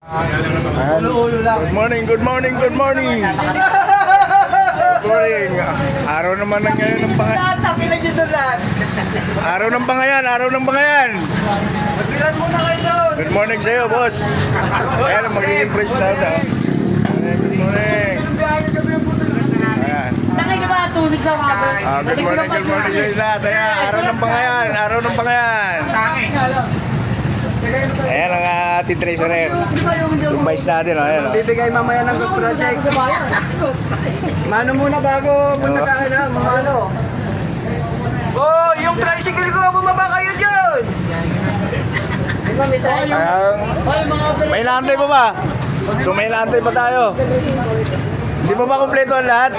Ayan. Good morning, good morning, good morning. Good morning. Araw naman ng ngayon ng pangayan. Araw ng pangayan, araw ng pangayan. Good morning sa iyo, boss. Ayan, magiging praise na ito. Good morning. Ayan. Good Good morning sa iyo lahat. Ayan, araw ng pangayan, araw ng pangayan. Ayan ang ating treasurer. Yung vice natin, ayan. Bibigay mamaya ng Ghost Project. Mano muna bago punta ka na, mamano. Oh, yung tricycle ko, bumaba kayo dyan! Ayan. May naantay pa ba? So may naantay pa tayo. Hindi pa ba kumpleto ang lahat?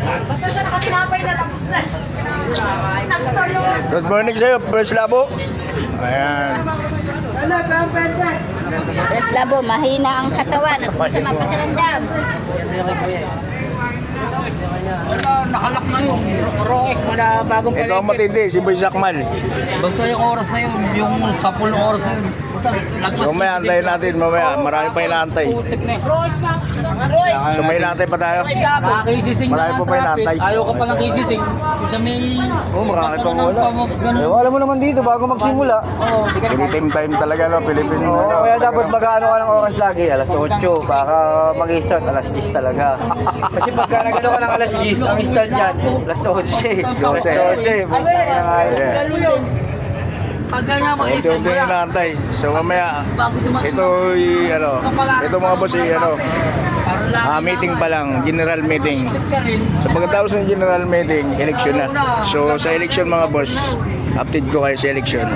Basta siya nakatinapay na tapos na. Nagsalo. Good morning sa iyo, First Labo. Ayan. Labo, mahina ang katawan at hindi siya mapakiramdam. Nakalak na yung roes mo na bagong Ito ang matindi, si Boy Sakmal. Basta yung oras na yun, yung 10 oras na yun. So may antayin natin mamaya, marami pa inaantay. So may inaantay pa tayo. Kisising Marami pa inaantay. Ayaw ka palang kisising. Yung sa may... Oh, marami pang wala. Alam mo naman dito, bago magsimula. Anytime time talaga, no, Pilipino. Oo, kaya dapat mag-ano ka ng oras lagi, alas 8, baka mag-start alas 10 talaga. Kasi pagka nagano ka ng alas 10, ang start yan, alas 11, 12. Ayan. Pagka nga mga Ito yung inaantay. So mamaya, ito mga boss meeting pa lang, general meeting. So pagkatapos ng general meeting, election na. So sa election mga boss, update ko kayo sa election.